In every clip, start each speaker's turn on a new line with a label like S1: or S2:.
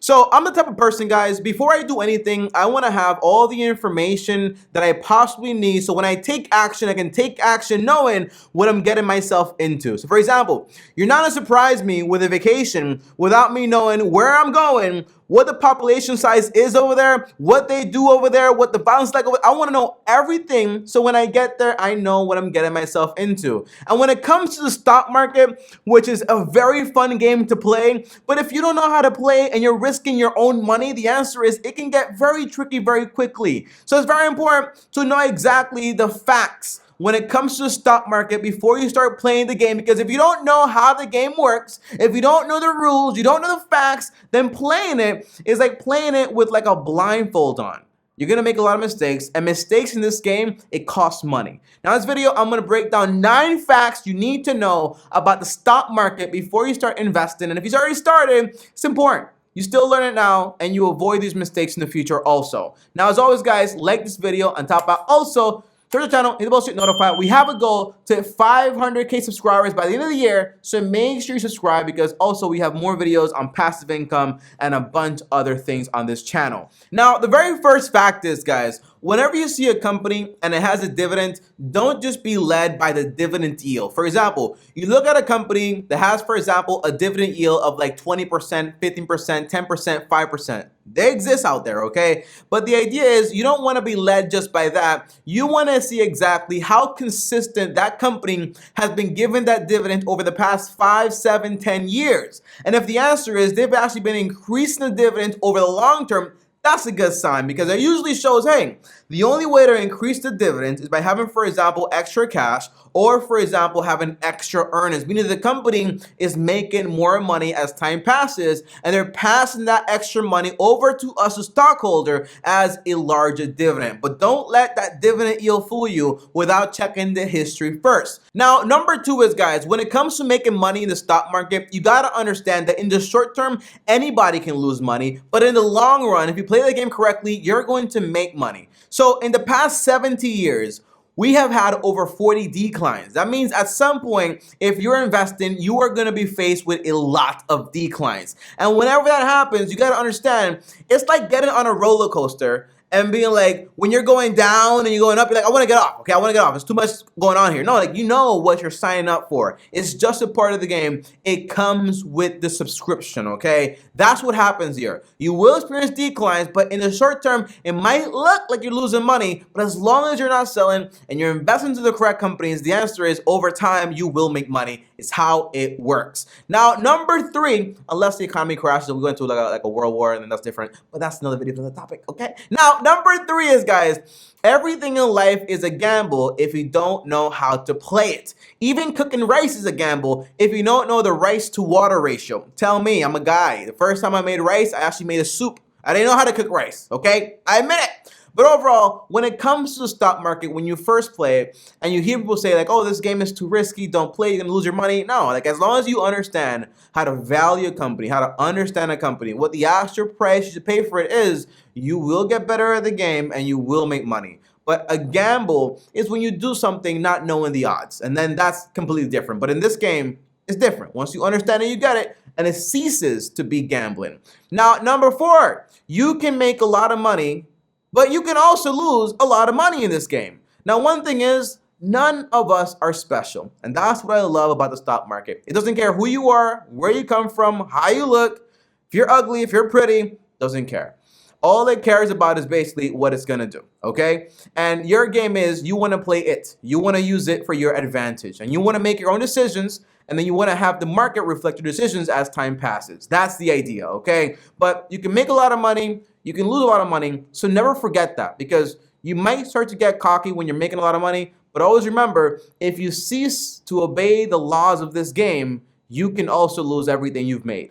S1: So I'm the type of person, guys, before I do anything, I want to have all the information that I possibly need. So when I take action, I can take action knowing what I'm getting myself into. So for example, you're not gonna surprise me with a vacation without me knowing where I'm going, what the population size is over there, what they do over there, what the violence is like over there. I want to know everything, so when I get there, I know what I'm getting myself into. And when it comes to the stock market, which is a very fun game to play, but if you don't know how to play and you're risking your own money, the answer is it can get very tricky very quickly. So it's very important to know exactly the facts when it comes to the stock market before you start playing the game, because if you don't know how the game works, if you don't know the rules, you don't know the facts, then playing it is like playing it with like a blindfold on. You're gonna make a lot of mistakes, and mistakes in this game, it costs money. Now in this video, I'm gonna break down 9 facts you need to know about the stock market before you start investing. And if you've already started, it's important you still learn it now, and you avoid these mistakes in the future also. Now, as always, guys, like this video, on top of that, also to the channel, hit the bell so you get notified. We have a goal to hit 500K subscribers by the end of the year, so make sure you subscribe, because also we have more videos on passive income and a bunch of other things on this channel. Now, the very first fact is, guys, whenever you see a company and it has a dividend, don't just be led by the dividend yield. For example, you look at a company that has, for example, a dividend yield of like 20%, 15%, 10%, 5%. They exist out there, okay? But the idea is you don't want to be led just by that. You want to see exactly how consistent that company has been given that dividend over the past 5, 7, 10 years. And if the answer is they've actually been increasing the dividend over the long term, that's a good sign, because it usually shows, hey, the only way to increase the dividend is by having, for example, extra cash, or for example, having extra earnings, meaning the company is making more money as time passes, and they're passing that extra money over to us, the stockholder, as a larger dividend. But don't let that dividend yield fool you without checking the history first. Now, number 2 is, guys, when it comes to making money in the stock market, you got to understand that in the short term, anybody can lose money, but in the long run, if you play the game correctly, you're going to make money. So in the past 70 years, we have had over 40 declines. That means at some point, if you're investing, you are going to be faced with a lot of declines. And whenever that happens, you got to understand, it's like getting on a roller coaster and being like, when you're going down and you're going up, you're like, I want to get off. Okay, I want to get off. There's too much going on here. No, like, you know what you're signing up for. It's just a part of the game. It comes with the subscription, okay? That's what happens here. You will experience declines, but in the short term, it might look like you're losing money, but as long as you're not selling and you're investing into the correct companies, the answer is over time, you will make money. It's how it works. Now, number 3, unless the economy crashes and we go into like a world war, and then that's different, but that's another video for the topic, okay? Now, number 3 is, guys, everything in life is a gamble if you don't know how to play it. Even cooking rice is a gamble if you don't know the rice to water ratio. Tell me, I'm a guy. The first time I made rice, I actually made a soup. I didn't know how to cook rice, okay? I admit it. But overall, when it comes to the stock market, when you first play it and you hear people say like, oh, this game is too risky, don't play, you're gonna lose your money. No, like, as long as you understand how to value a company, how to understand a company, what the actual price you should pay for it is, you will get better at the game and you will make money. But a gamble is when you do something not knowing the odds, and then that's completely different. But in this game, it's different. Once you understand it, you get it, and it ceases to be gambling. Now, number 4, you can make a lot of money, but you can also lose a lot of money in this game. Now, one thing is, none of us are special. And that's what I love about the stock market. It doesn't care who you are, where you come from, how you look. If you're ugly, if you're pretty, doesn't care. All it cares about is basically what it's going to do, okay? And your game is you want to play it. You want to use it for your advantage. And you want to make your own decisions, and then you want to have the market reflect your decisions as time passes. That's the idea, okay? But you can make a lot of money. You can lose a lot of money. So never forget that, because you might start to get cocky when you're making a lot of money. But always remember, if you cease to obey the laws of this game, you can also lose everything you've made.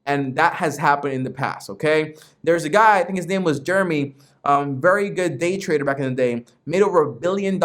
S1: And that has happened in the past, okay? There's a guy, I think his name was Jeremy, very good day trader back in the day, made over $1 billion,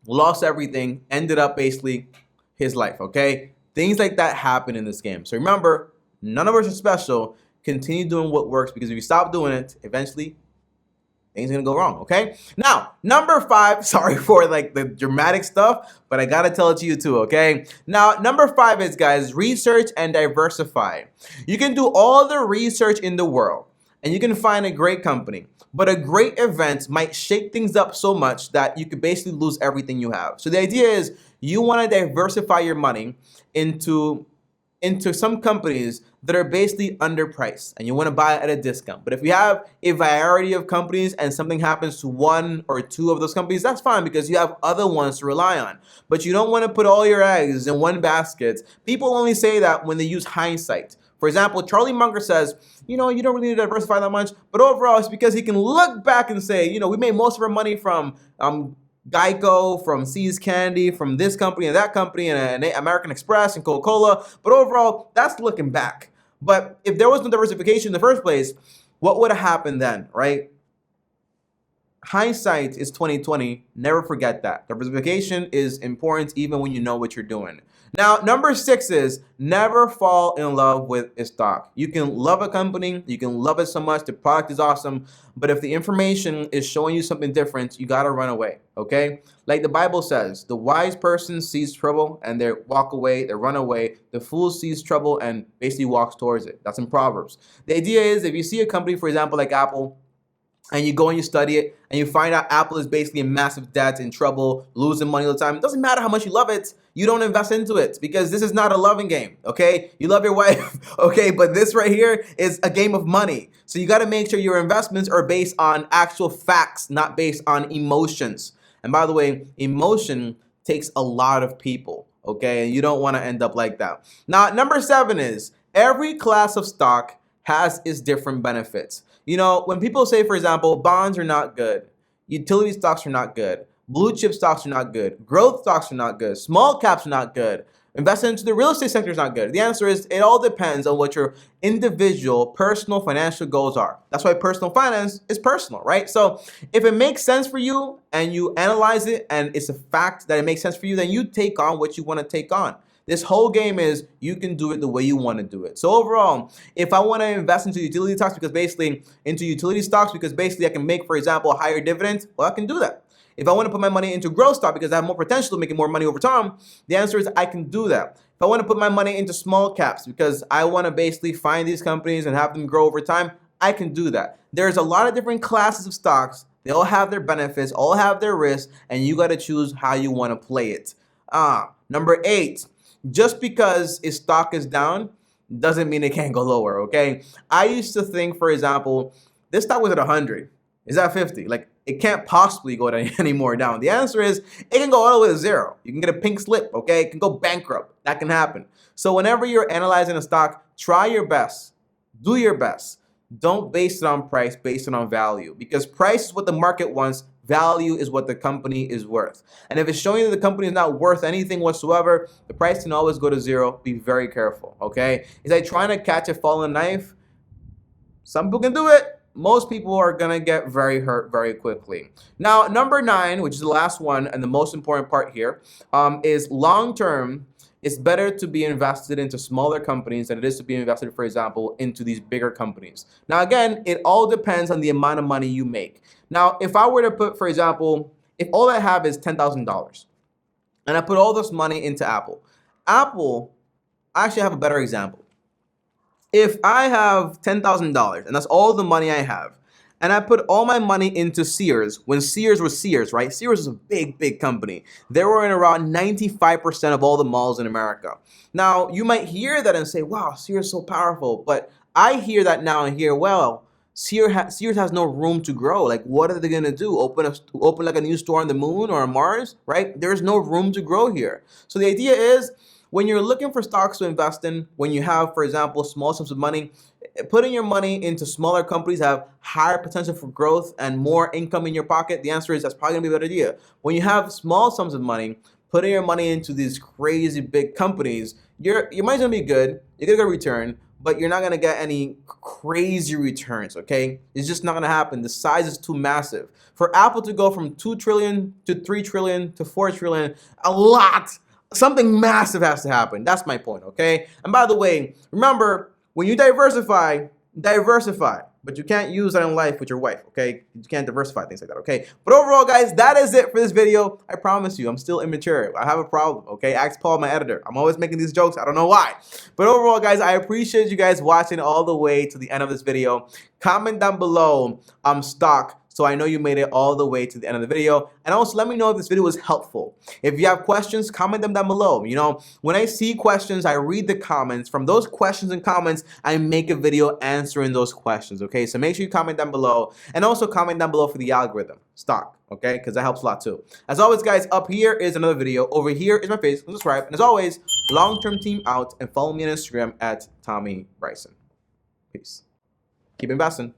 S1: lost everything, ended up basically his life, okay? Things like that happen in this game. So remember, none of us are special. Continue doing what works, because if you stop doing it, eventually things are gonna go wrong, okay? Now, number 5, sorry for like the dramatic stuff, but I gotta tell it to you too, okay? Now, number 5 is, guys, research and diversify. You can do all the research in the world, and you can find a great company, but a great event might shake things up so much that you could basically lose everything you have. So the idea is you wanna diversify your money into some companies that are basically underpriced and you want to buy it at a discount. But if you have a variety of companies and something happens to one or two of those companies, that's fine because you have other ones to rely on. But you don't want to put all your eggs in one basket. People only say that when they use hindsight. For example, Charlie Munger says, you don't really need to diversify that much, but overall it's because he can look back and say, we made most of our money from Geico, from See's Candy, from this company and that company, and American Express and Coca-Cola. But overall, that's looking back. But if there was no diversification in the first place, what would have happened then, right? Hindsight is 2020. Never forget that. Diversification is important even when you know what you're doing. Now, number 6 is never fall in love with a stock. You can love a company, you can love it so much, the product is awesome, but if the information is showing you something different, you gotta run away, okay? Like the Bible says, the wise person sees trouble and they walk away, they run away. The fool sees trouble and basically walks towards it. That's in Proverbs. The idea is if you see a company, for example, like Apple, and you go and you study it, and you find out Apple is basically in massive debt, in trouble, losing money all the time. It doesn't matter how much you love it. You don't invest into it because this is not a loving game, okay? You love your wife, okay? But this right here is a game of money. So you got to make sure your investments are based on actual facts, not based on emotions. And by the way, emotion takes a lot of people, okay? And you don't want to end up like that. Now, number 7 is every class of stock has its different benefits. When people say, for example, bonds are not good, utility stocks are not good, blue chip stocks are not good, growth stocks are not good, small caps are not good, investing into the real estate sector is not good. The answer is it all depends on what your individual personal financial goals are. That's why personal finance is personal, right? So if it makes sense for you and you analyze it and it's a fact that it makes sense for you, then you take on what you want to take on. This whole game is you can do it the way you want to do it. So overall, if I want to invest into utility stocks because basically I can make, for example, a higher dividend, well, I can do that. If I want to put my money into growth stock because I have more potential of making more money over time, the answer is I can do that. If I want to put my money into small caps because I want to basically find these companies and have them grow over time, I can do that. There's a lot of different classes of stocks. They all have their benefits, all have their risks, and you got to choose how you want to play it. Number 8. Just because a stock is down doesn't mean it can't go lower, okay? I used to think, for example, this stock was at 100. It's at 50. Like, it can't possibly go any more down. The answer is it can go all the way to 0. You can get a pink slip, okay? It can go bankrupt. That can happen. So whenever you're analyzing a stock, try your best. Do your best. Don't base it on price, base it on value. Because price is what the market wants. Value is what the company is worth. And if it's showing that the company is not worth anything whatsoever, the price can always go to 0. Be very careful, okay? It's like trying to catch a falling knife. Some people can do it. Most people are going to get very hurt very quickly. Now, number 9, which is the last one and the most important part here, is long-term. It's better to be invested into smaller companies than it is to be invested, for example, into these bigger companies. Now, again, it all depends on the amount of money you make. Now, if I were to put, for example, if all I have is $10,000 and I put all this money into Apple, I actually have a better example. If I have $10,000 and that's all the money I have, and I put all my money into Sears when Sears was Sears, right? Sears is a big, big company. They were in around 95% of all the malls in America. Now, you might hear that and say, wow, Sears is so powerful. But I hear that now and hear, well, Sears has no room to grow. Like, what are they going to do? Open like a new store on the moon or on Mars, right? There's no room to grow here. So the idea is, when you're looking for stocks to invest in, when you have, for example, small sums of money, putting your money into smaller companies have higher potential for growth and more income in your pocket. The answer is that's probably gonna be a better idea. When you have small sums of money, putting your money into these crazy big companies, your money's gonna be good, you're gonna get a return, but you're not gonna get any crazy returns, okay? It's just not gonna happen. The size is too massive. For Apple to go from 2 trillion to 3 trillion to 4 trillion, something massive has to happen. That's my point, okay? And by the way, remember, when you diversify, diversify, but you can't use that in life with your wife, okay? You can't diversify things like that, okay? But overall, guys, that is it for this video. I promise you, I'm still immature. I have a problem, okay? Ask Paul, my editor. I'm always making these jokes. I don't know why. But overall, guys, I appreciate you guys watching all the way to the end of this video. Comment down below stock, so I know you made it all the way to the end of the video. And also let me know if this video was helpful. If you have questions, comment them down below. You know, when I see questions, I read the comments. From those questions and comments, I make a video answering those questions, okay? So make sure you comment down below. And also comment down below for the algorithm, stock, okay? Because that helps a lot too. As always, guys, up here is another video. Over here is my face. Subscribe. And as always, long-term team out, and follow me on Instagram at TommyBryson. Peace. Keep investing.